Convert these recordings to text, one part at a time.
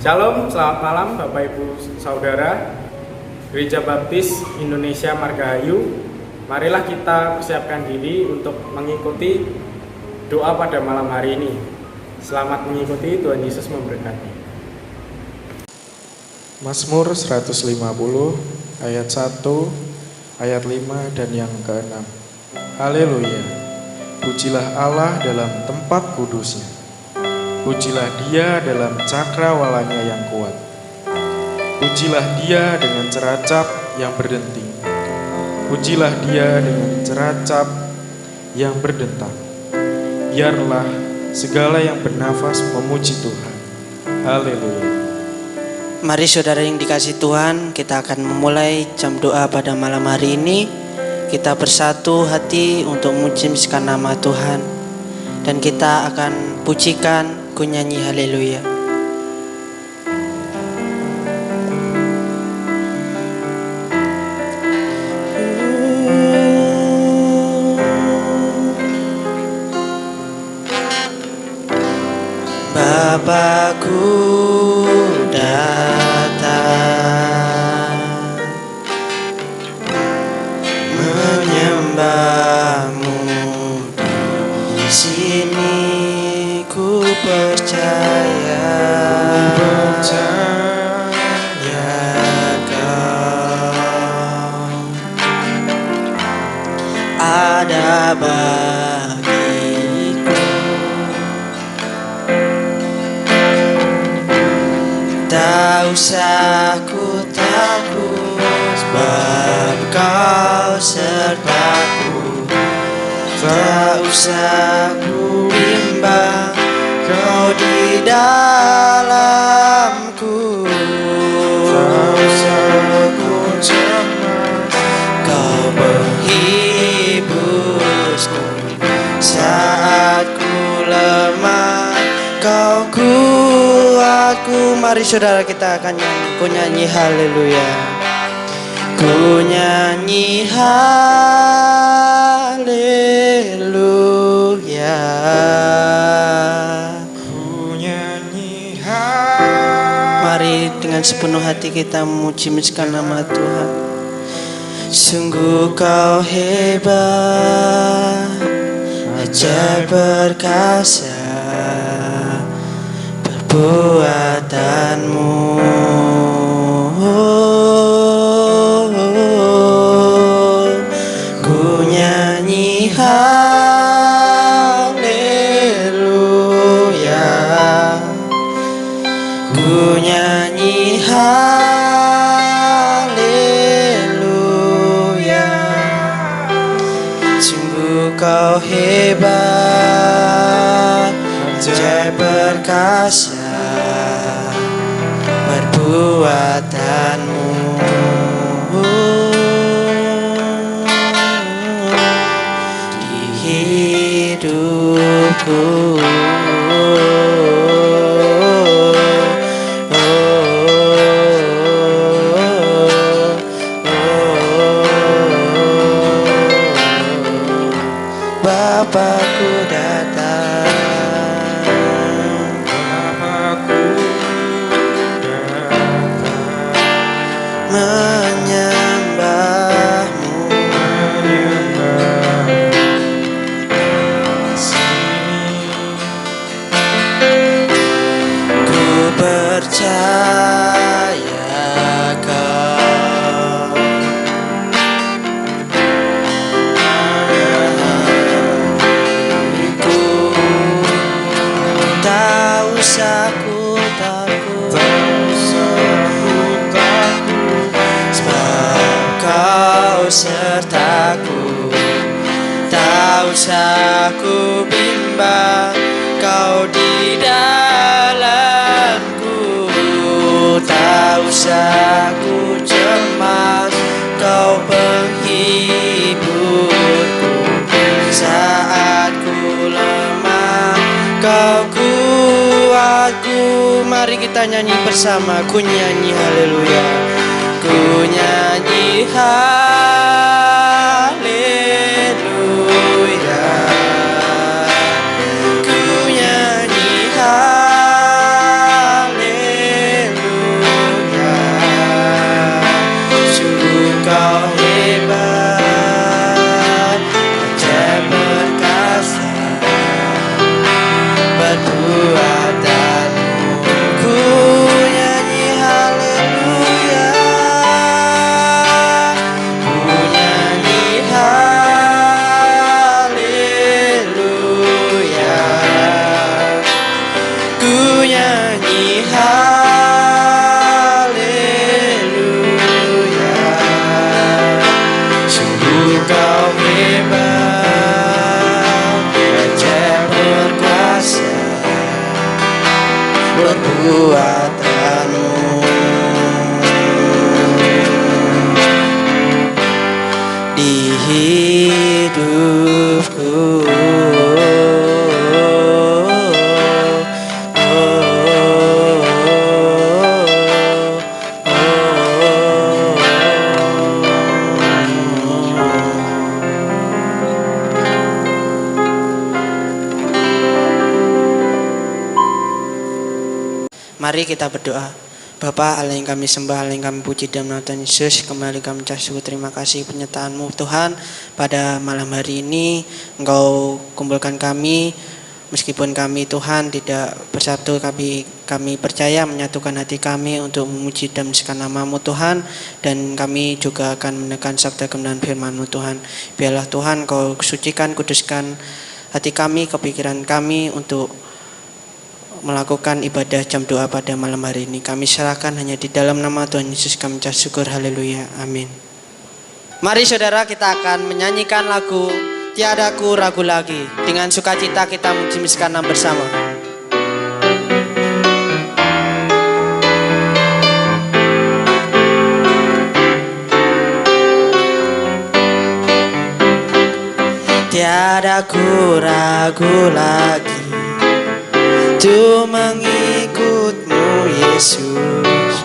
Shalom, selamat malam Bapak Ibu Saudara Gereja Baptis Indonesia Margahayu. Marilah kita persiapkan diri untuk mengikuti doa pada malam hari ini. Selamat mengikuti, Tuhan Yesus memberkati. Mazmur 150 ayat 1, ayat 5 dan yang ke-6. Haleluya. Pujilah Allah dalam tempat kudusnya. Pujilah Dia dalam cakrawalanya yang kuat. Pujilah Dia dengan ceracap yang berdenting. Pujilah Dia dengan ceracap yang berdentak. Biarlah segala yang bernafas memuji Tuhan. Haleluya. Mari saudara yang dikasihi Tuhan, kita akan memulai jam doa pada malam hari ini. Kita bersatu hati untuk memujikan nama Tuhan. Dan kita akan pujikan, ku nyanyi haleluya. Bapakku datang menyembahmu di sini, ku percaya Kau ada bagiku. Tak usah ku takut, sebab Kau sertaku. Tak usah ku bimbang, Kau di dalamku. Tak usah ku cemas, Kau penghiburku. Saat ku lemah, Kau kuatku. Mari saudara kita akan nyanyi, ku nyanyi haleluya. Ku nyanyi haleluya. Ku nyanyi haleluya. Mari dengan sepenuh hati kita memuji-mujikan nama Tuhan. Sungguh Kau hebat, ajaib perkasa perbuatanmu. Ku nyanyi haleluya. Ku nyanyi haleluya. Sungguh Kau hebat, ajaib perkasa perbuatanmu. Di hidupku. Bapakku datang menyembahmu. Ku percaya Kau tak usah ku takut, sebab Kau sertaku. Tak usah ku bimbang, Kau di dalamku. Tak usah ku cemas, Kau penghiburku. Saat ku lemah, Kau kuatku. Mari kita nyanyi bersama, ku nyanyi haleluya. Ku nyanyi haleluya. Ku nyanyi haleluya. perbuatanmu. Di hidupku, mari kita berdoa. Bapa Allah yang kami sembah, Allah yang kami puji dan nama Tuhan Yesus, kembali kami ucap syukur terima kasih penyertaan-Mu Tuhan. Pada malam hari ini Engkau kumpulkan kami, meskipun kami Tuhan tidak bersatu, kami percaya menyatukan hati kami untuk memuji dan memuliakan nama-Mu Tuhan. Dan kami juga akan menekan sabda kebenaran firman-Mu Tuhan. Biarlah Tuhan Kau sucikan, kuduskan hati kami, kepikiran kami untuk melakukan ibadah jam doa pada malam hari ini. Kami serahkan hanya di dalam nama Tuhan Yesus kami ucap syukur. Haleluya. Amin. Mari saudara, kita akan menyanyikan lagu Tiada Ku Ragu Lagi. Dengan sukacita kita memuji nama bersama. Tiada ku ragu lagi untuk mengikut-Mu Yesus.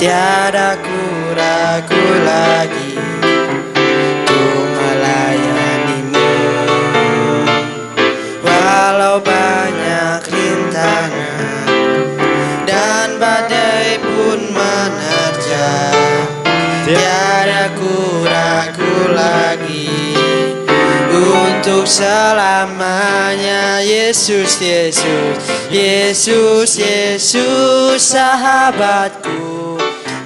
Tiada ku ragu lagi untuk melayani-Mu. Walau banyak rintangan dan badai pun menerjang, tiada ku ragu lagi untuk selamanya. Yesus, Yesus, Yesus, Yesus, sahabatku,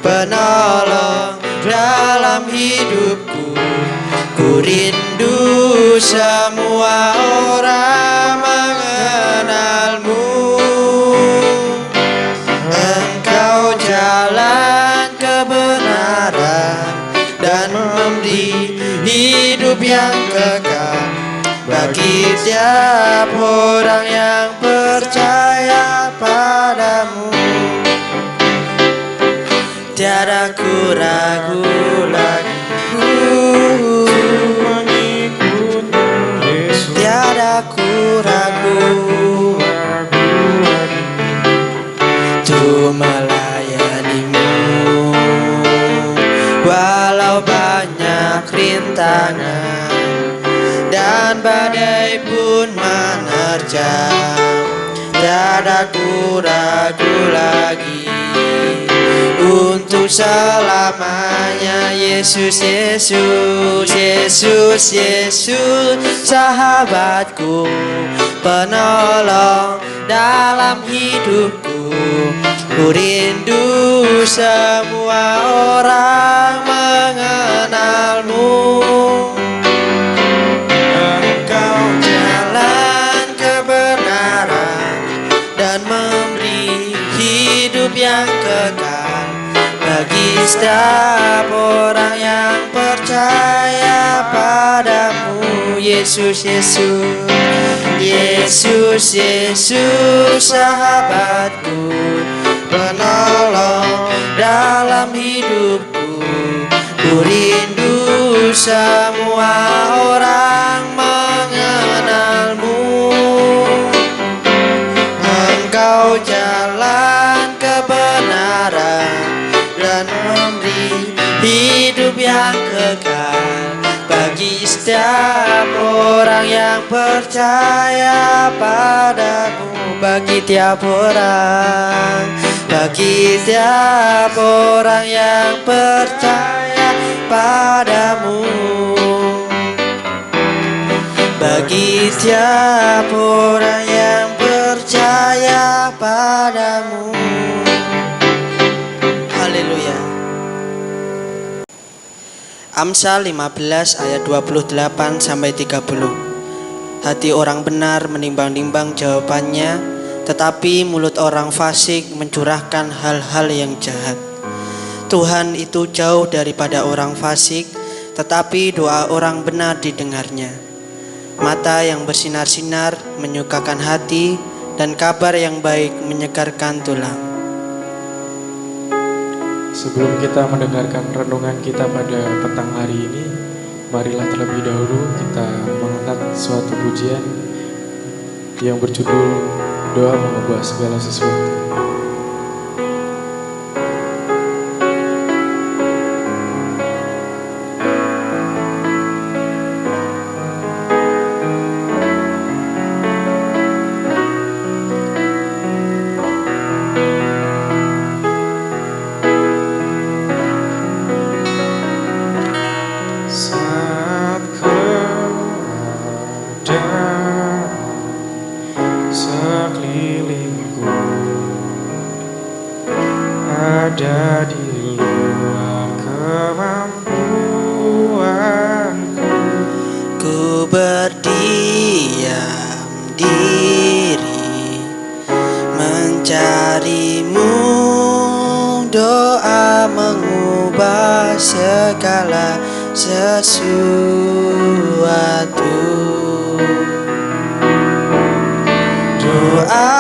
penolong dalam hidupku. Ku rindu semua orang mengenal-Mu. Engkau jalan kebenaran dan memberi hidup yang kekal bagi tiap orang yang percaya padamu. Tiada ku ragu lagi mengikut-Mu Yesus. Tiada ku ragu untuk melayani-Mu. Walau banyak rintangan dan badai pun menerjang, tiada ku ragu lagi untuk selamanya. Yesus, Yesus, Yesus, Yesus, sahabatku, penolong dalam hidupku. Ku rindu semua orang mengenal-Mu. Engkau jalan kebenaran dan memberi hidup yang kekal bagi setiap orang yang percaya padamu. Yesus, Yesus, Yesus, Yesus, sahabatku, penolong dalam hidupku. Ku rindu semua orang mengenal-Mu. Engkau jalan kebenaran dan memberi hidup yang kekal bagi setiap orang yang percaya padamu. Bagi tiap orang, bagi tiap orang yang percaya padamu. Bagi tiap orang yang percaya padamu. Haleluya. Amsal 15 ayat 28 sampai 30. Hati orang benar menimbang-nimbang jawabannya, tetapi mulut orang fasik mencurahkan hal-hal yang jahat. Tuhan itu jauh daripada orang fasik, tetapi doa orang benar didengarnya. Mata yang bersinar-sinar menyukakan hati, dan kabar yang baik menyegarkan tulang. Sebelum kita mendengarkan renungan kita pada petang hari ini, marilah terlebih dahulu kita mengangkat suatu pujian yang berjudul Doa Mengubah Segala Sesuatu. Saat keadaan sekelilingku ada di luar kemampuanku, Ku berdiam diri mencarimu, doa mengubah segala sesuatu. Doa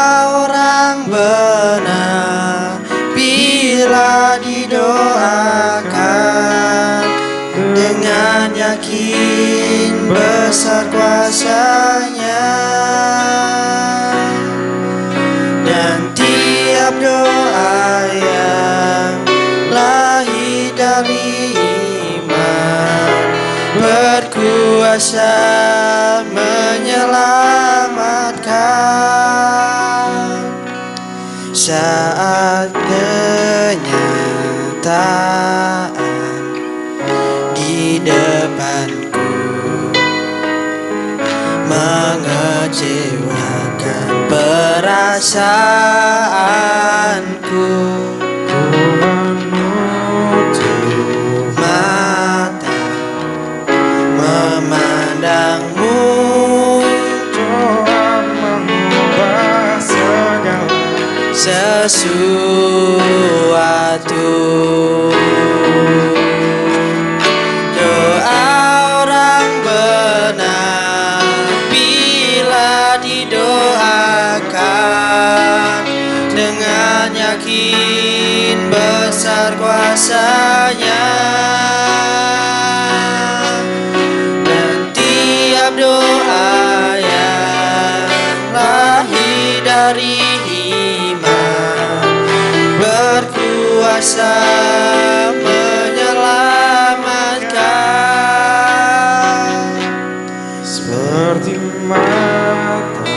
orang benar bila didoakan dengan yakin besar kuasanya, dan tiap doa yang lahir dari iman berkuasa menyelamatkan. Saat kenyataan di depanku mengecewakan perasaanku, ku menutup mata memandangmu, doa mengubah segala sesuatu. Doa orang benar bila didoakan dengan yakin besar kuasanya, dan tiap doa yang lahir dari iman berkuasa menyelamatkan. seperti mata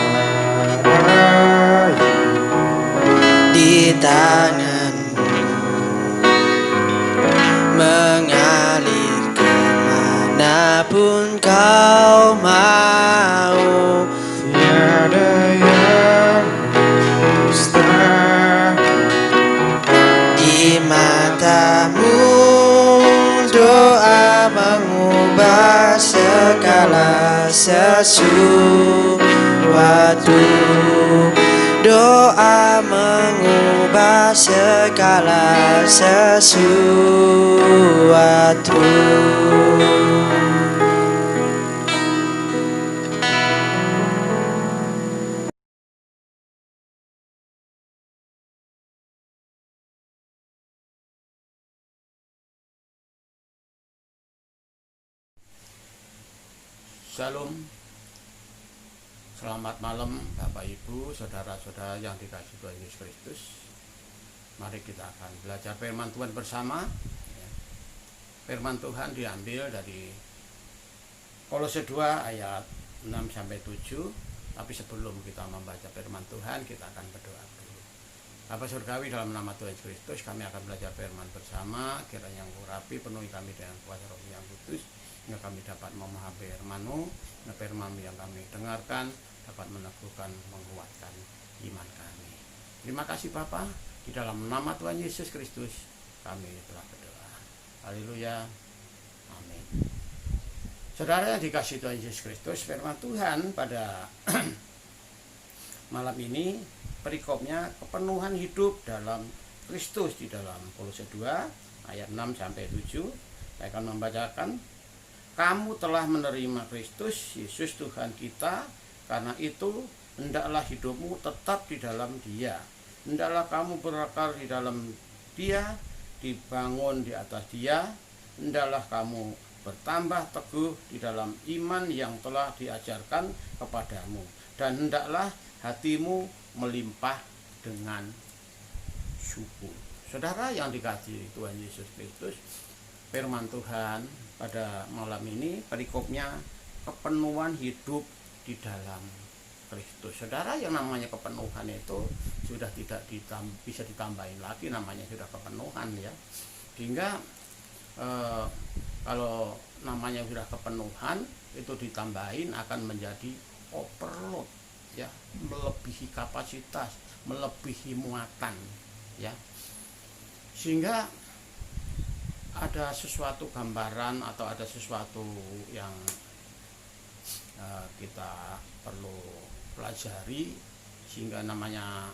air Di tanganmu mengalir kemanapun kau mau, tiada yang mustahil. di matamu doa mengubah segala sesuatu. Doa mengubah segala sesuatu. Shalom. Selamat malam Bapak Ibu, saudara-saudara yang dikasihi Tuhan Yesus Kristus. Mari kita akan belajar firman Tuhan bersama. Firman Tuhan diambil dari Kolose 2 ayat 6 sampai 7. Tapi sebelum kita membaca firman Tuhan, kita akan berdoa dulu. Bapa surgawi, dalam nama Tuhan Yesus Kristus, kami akan belajar firman bersama. Kiranya Engkau urapi, penuhi kami dengan kuasa Roh yang kudus, hingga kami dapat memahami firman-Mu, firman yang kami dengarkan dapat meneguhkan, menguatkan iman kami. Terima kasih Bapa, di dalam nama Tuhan Yesus Kristus kami telah berdoa. Haleluya. Amin. Saudara yang dikasihi Tuhan Yesus Kristus, firman Tuhan pada malam ini perikopnya kepenuhan hidup dalam Kristus di dalam Kolose 2 ayat 6 sampai 7. Saya akan membacakan. Kamu telah menerima Kristus Yesus Tuhan kita Karena itu hendaklah hidupmu tetap di dalam Dia. Hendaklah kamu berakar di dalam Dia, dibangun di atas Dia. Hendaklah kamu bertambah teguh di dalam iman yang telah diajarkan kepadamu. Dan hendaklah hatimu melimpah dengan syukur. Saudara yang dikasihi Tuhan Yesus Kristus, firman Tuhan pada malam ini perikopnya kepenuhan hidup di dalam Kristus. Saudara, yang namanya kepenuhan itu sudah tidak bisa ditambahin lagi, namanya sudah kepenuhan ya. Sehingga kalau namanya sudah kepenuhan itu ditambahin akan menjadi overload ya, melebihi kapasitas, melebihi muatan ya. Sehingga ada sesuatu gambaran atau ada sesuatu yang kita perlu pelajari, sehingga namanya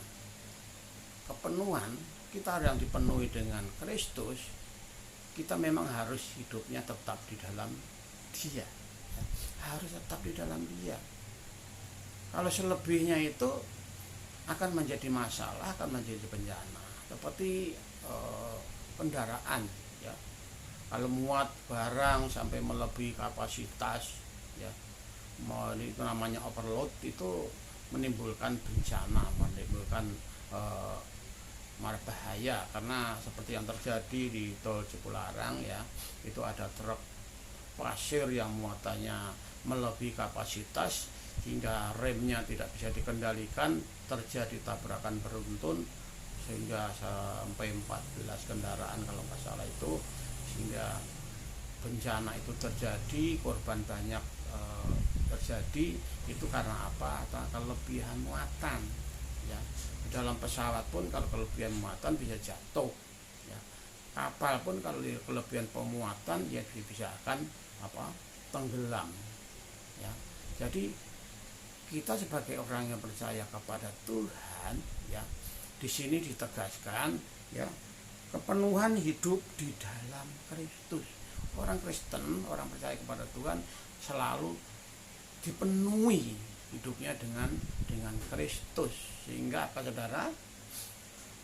kepenuhan. Kita yang dipenuhi dengan Kristus, kita memang harus hidupnya tetap di dalam Dia, harus tetap di dalam Dia. Kalau selebihnya itu akan menjadi masalah, akan menjadi bencana. Seperti kendaraan ya, kalau muat barang sampai melebihi kapasitas ya, itu namanya overload, itu menimbulkan bencana, menimbulkan bahaya. Karena seperti yang terjadi di tol Cipularang ya, itu ada truk pasir yang muatannya melebihi kapasitas hingga remnya tidak bisa dikendalikan, terjadi tabrakan beruntun sehingga sampai 14 kendaraan kalau nggak salah itu, sehingga bencana itu terjadi, korban banyak terjadi. Itu karena apa? Karena kelebihan muatan ya. Dalam pesawat pun kalau kelebihan muatan bisa jatuh ya. Kapal pun kalau kelebihan pemuatan ya bisa akan tenggelam ya. Jadi kita sebagai orang yang percaya kepada Tuhan ya, di sini ditegaskan ya, kepenuhan hidup di dalam Kristus. Orang Kristen, orang percaya kepada Tuhan selalu dipenuhi hidupnya dengan Kristus. Sehingga apa saudara?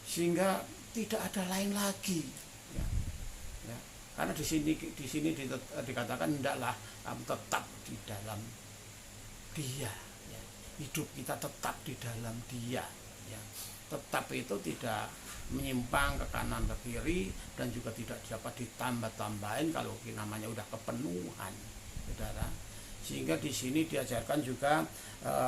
Sehingga tidak ada lain lagi ya. Ya. Karena di sini dikatakan hendaklah kamu tetap di dalam Dia ya. Hidup kita tetap di dalam Dia ya. Tetap itu tidak menyimpang ke kanan ke kiri, dan juga tidak dapat ditambah-tambahin kalau namanya udah kepenuhan saudara. Sehingga di sini diajarkan juga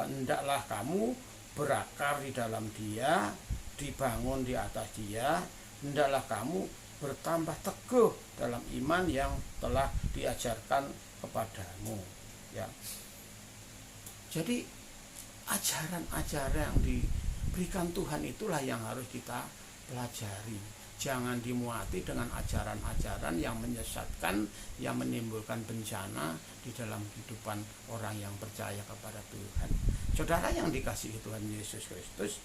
hendaklah kamu berakar di dalam Dia, dibangun di atas Dia, hendaklah kamu bertambah teguh dalam iman yang telah diajarkan kepadamu ya. Jadi ajaran-ajaran yang diberikan Tuhan itulah yang harus kita pelajari. Jangan dimuati dengan ajaran-ajaran yang menyesatkan, yang menimbulkan bencana di dalam kehidupan orang yang percaya kepada Tuhan. Saudara yang dikasihi Tuhan Yesus Kristus,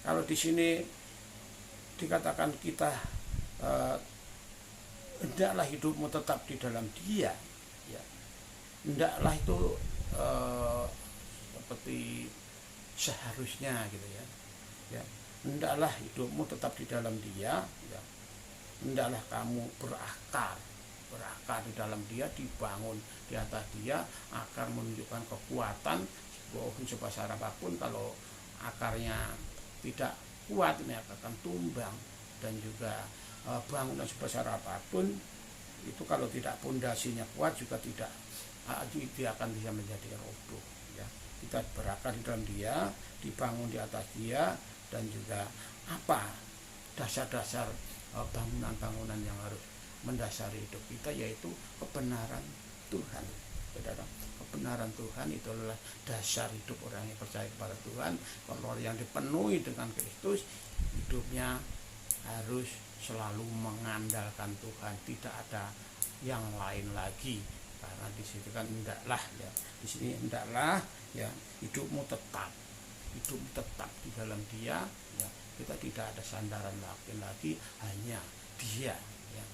kalau di sini dikatakan kita hendaklah hidupmu tetap di dalam Dia ya. Hendaklah itu seperti seharusnya gitu ya. Ya. Hendaklah hidupmu tetap di dalam Dia ya. Hendaklah kamu berakar di dalam Dia, dibangun di atas Dia. Akar menunjukkan kekuatan, walaupun sebesar apapun kalau akarnya tidak kuat ini akan tumbang. Dan juga bangunan sebesar apapun itu kalau tidak pondasinya kuat juga tidak akan bisa menjadi roboh ya. Kita berakar di dalam Dia, dibangun di atas Dia, dan juga apa dasar-dasar bangunan-bangunan yang harus mendasari hidup kita, yaitu kebenaran Tuhan. Saudara, kebenaran Tuhan itu adalah dasar hidup orang yang percaya kepada Tuhan. Kalau orang yang dipenuhi dengan Kristus, hidupnya harus selalu mengandalkan Tuhan, tidak ada yang lain lagi. Karena di sini kan hendaklah ya, di sini hendaklah ya, hidupmu tetap di dalam Dia ya. Kita tidak ada sandaran lagi, hanya Dia ya,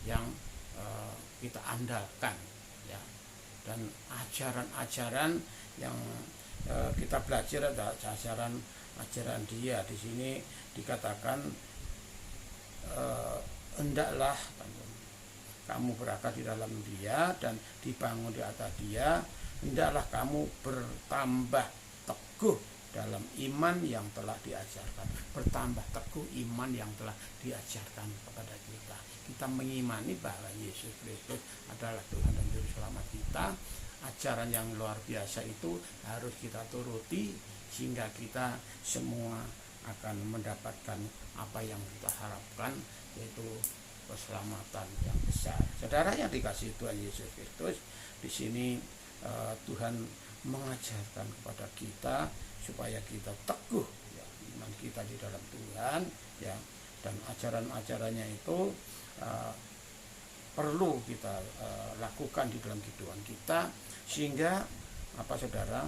yang kita andalkan ya. Dan ajaran-ajaran yang kita belajar ada ajaran dia. Di sini dikatakan hendaklah kamu berakar di dalam dia dan dibangun di atas dia, hendaklah kamu bertambah teguh dalam iman yang telah diajarkan. Bertambah teguh iman yang telah diajarkan kepada kita. Kita mengimani bahwa Yesus Kristus adalah Tuhan dan Juru Selamat kita. Ajaran yang luar biasa itu harus kita turuti sehingga kita semua akan mendapatkan apa yang kita harapkan, yaitu keselamatan yang besar. Saudara yang dikasihi Tuhan Yesus Kristus, di sini Tuhan mengajarkan kepada kita supaya kita teguh ya, iman kita di dalam Tuhan ya, dan ajaran-ajarannya itu perlu kita lakukan di dalam kehidupan kita, sehingga apa saudara,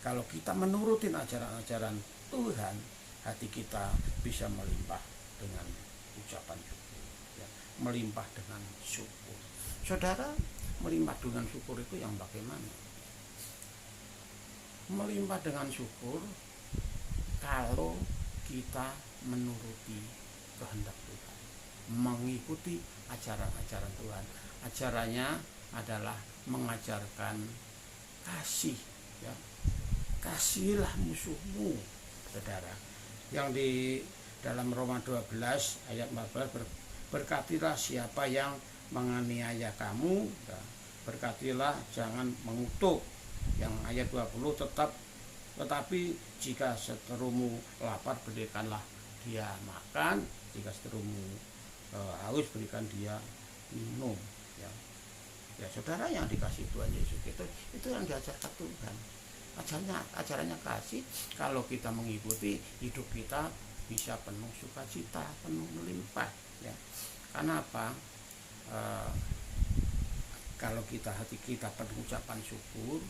kalau kita menurutin ajaran-ajaran Tuhan, hati kita bisa melimpah dengan ucapan syukur ya, melimpah dengan syukur. Saudara, melimpah dengan syukur itu yang bagaimana? Melimpah dengan syukur kalau kita menuruti kehendak Tuhan, mengikuti ajaran-ajaran Tuhan. Ajarannya adalah mengajarkan kasih ya. Kasihilah musuhmu, saudara. Yang di dalam Roma 12 ayat 14, berkatilah siapa yang menganiaya kamu ya. Berkatilah, jangan mengutuk. Yang ayat 20, tetapi jika seterumu lapar, berikanlah dia makan, jika seterumu haus, berikan dia minum ya. Ya saudara yang dikasih Tuhan Yesus itu yang diajarkan Tuhan. Ajarannya kasih. Kalau kita mengikuti, hidup kita bisa penuh sukacita, penuh melimpah ya. Karena apa? Kalau hati kita penuh ucapan syukur,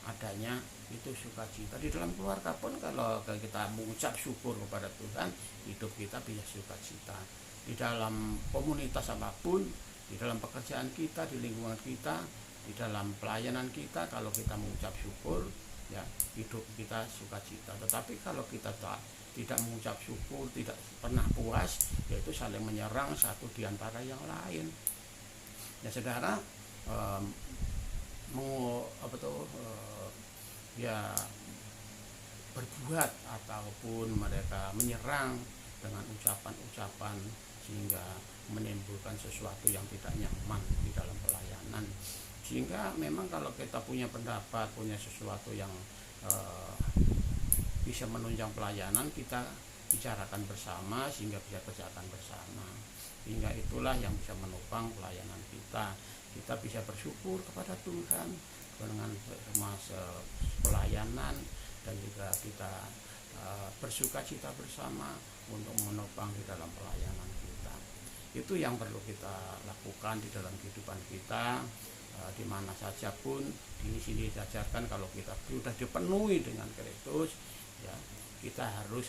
adanya itu sukacita. Di dalam keluarga pun kalau kita mengucap syukur kepada Tuhan, hidup kita bisa sukacita. Di dalam komunitas apapun, di dalam pekerjaan kita, di lingkungan kita, di dalam pelayanan kita, kalau kita mengucap syukur ya, hidup kita sukacita. Tetapi kalau kita tidak mengucap syukur, tidak pernah puas, yaitu saling menyerang satu di antara yang lain ya saudara. Ya berbuat ataupun mereka menyerang dengan ucapan-ucapan sehingga menimbulkan sesuatu yang tidak nyaman di dalam pelayanan. Sehingga memang kalau kita punya pendapat, punya sesuatu yang bisa menunjang pelayanan, kita bicarakan bersama sehingga bisa kerjakan bersama. Sehingga itulah yang bisa menopang pelayanan kita. Kita bisa bersyukur kepada Tuhan dengan masa pelayanan, dan juga kita bersukacita bersama untuk menopang di dalam pelayanan kita. Itu yang perlu kita lakukan di dalam kehidupan kita, di mana saja pun. Di sini diajarkan kalau kita sudah dipenuhi dengan Kristus ya, kita harus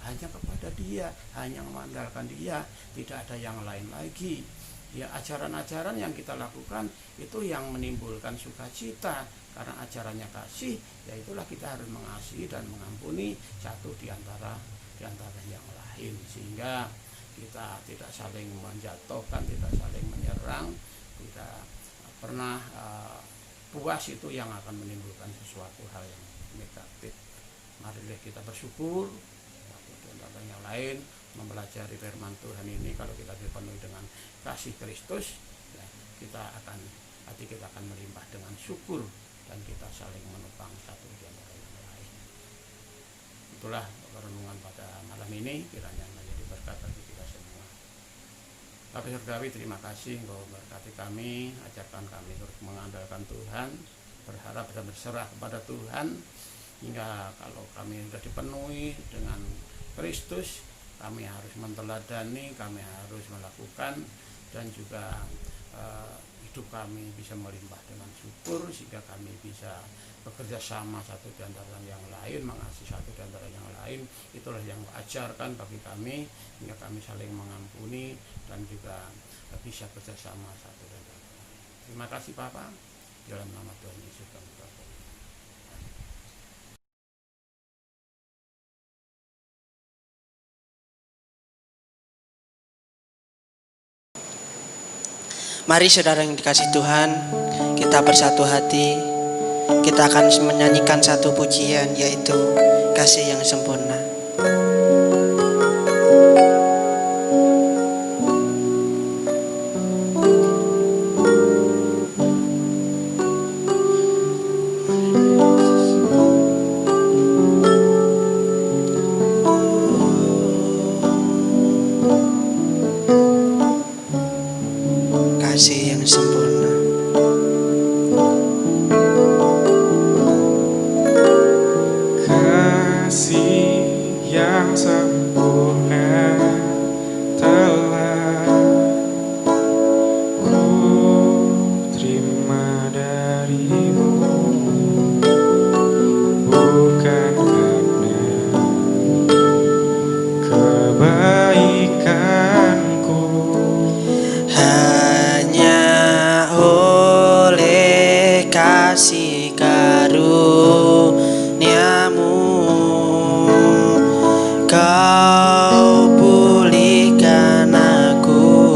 hanya kepada Dia, hanya mengandalkan Dia, tidak ada yang lain lagi. Ya, ajaran-ajaran yang kita lakukan itu yang menimbulkan sukacita, karena ajarannya kasih, ya itulah kita harus mengasihi dan mengampuni satu di antara yang lain, sehingga kita tidak saling menjatuhkan, tidak saling menyerang, tidak pernah puas, itu yang akan menimbulkan sesuatu hal yang negatif. Marilah kita bersyukur di antara yang lain, mempelajari firman Tuhan ini. Kalau kita dipenuhi dengan kasih Kristus ya, hati kita akan melimpah dengan syukur, dan kita saling menopang satu di antara yang lain. Itulah renungan pada malam ini, kiranya menjadi berkat bagi kita semua. Bapa Surgawi, terima kasih Engkau berkati kami, ajarkan kami terus mengandalkan Tuhan, berharap dan berserah kepada Tuhan, hingga kalau kami sudah dipenuhi dengan Kristus, kami harus menteladani, kami harus melakukan, dan juga hidup kami bisa melimpah dengan syukur, sehingga kami bisa bekerja sama satu di antara yang lain, mengasihi satu di antara yang lain. Itulah yang ajarkan bagi kami, hingga kami saling mengampuni dan juga bisa bekerjasama satu di antara yang lain. Terima kasih Bapak, dalam nama Tuhan Yesus kami berdoa. Mari saudara yang dikasih Tuhan, kita bersatu hati. Kita akan menyanyikan satu pujian, yaitu Kasih yang Sempurna. Kasih yang sempurna. Kasih yang sempurna telah ku terima darimu, bukan karena kebaikanku, Hanya oleh kasih karuniamu Kau pulihkan aku,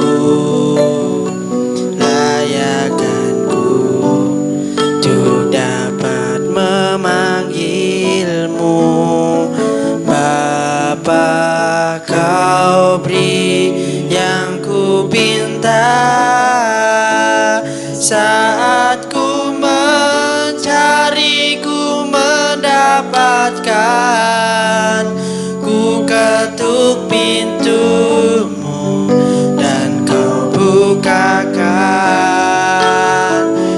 layakkanku untuk dapat memanggilmu Bapa. Kau beri yang ku pinta saat ku mencari, ku mendapatkan. Ku ketuk pintumu dan kau bukakan,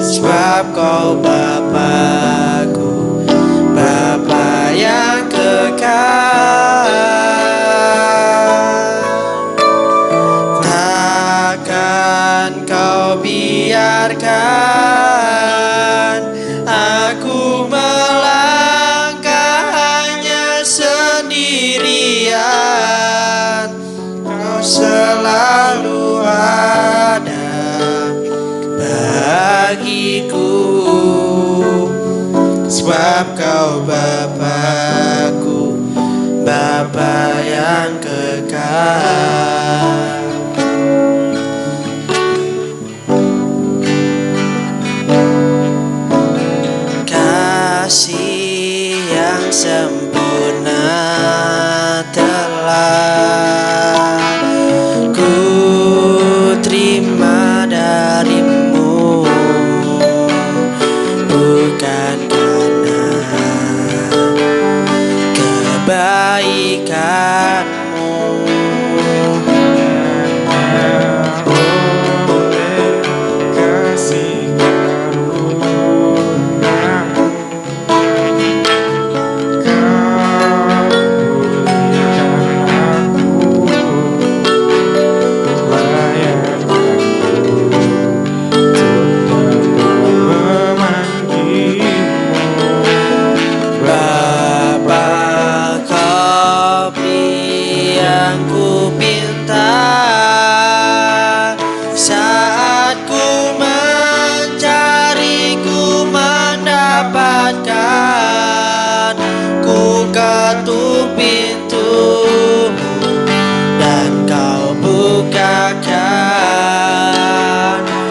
sebab kau Bapa-Ku, Bapa yang kekal. Takkan kau biarkan aku melangkah hanya sendirian. Kau selalu ada bagiku, sebab kau Bapa-Ku, Bapa yang kekal. Kasih yang sempurna telah ku terima darimu, bukan karena kebaikanmu, oleh kasih karuniamu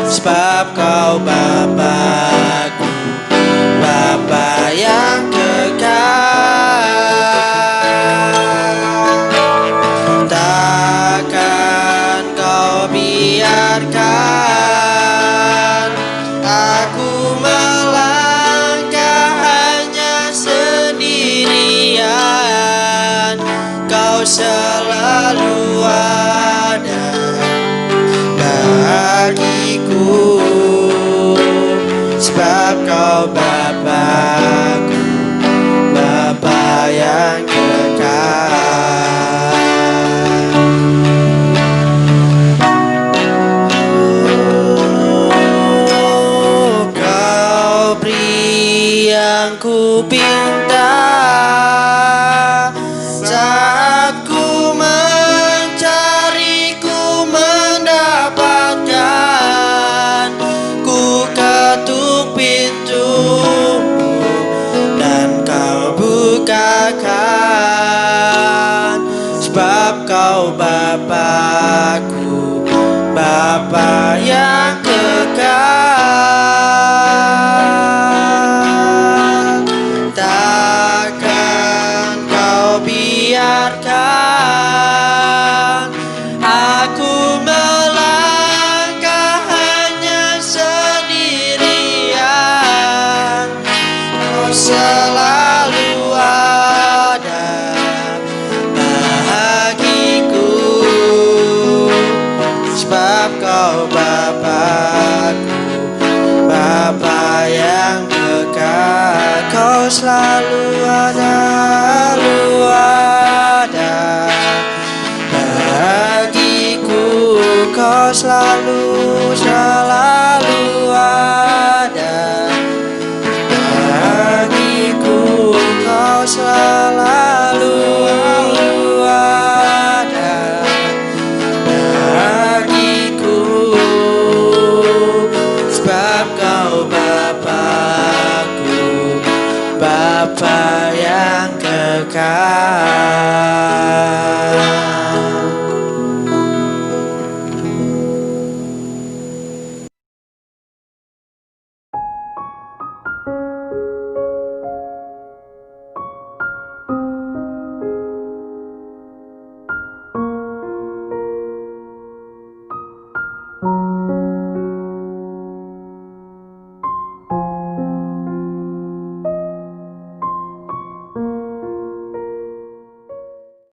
sebab kau Bapa-Ku, Bapa yang kekal. Takkan kau biarkan aku melangkah hanya sendirian. Kau selalu ada bagiku, sebab kau Bapa-Ku, Bapa yang kekal. Kau beri yang ku pinta saat ku mencari, ku mendapatkan. Ku ketuk pintumu dan kau bukakan, sebab kau Bapa-Ku, Bapa yang kekal. biarkan aku melangkah hanya sendirian. Kau selalu ada bagiku, sebab Kau Bapakku, Bapa yang dekat. Kau selalu ada bagiku, Kau selalu ada bagiku, Kau selalu ada bagiku, sebab Kau Bapakku, Bapa yang kekal.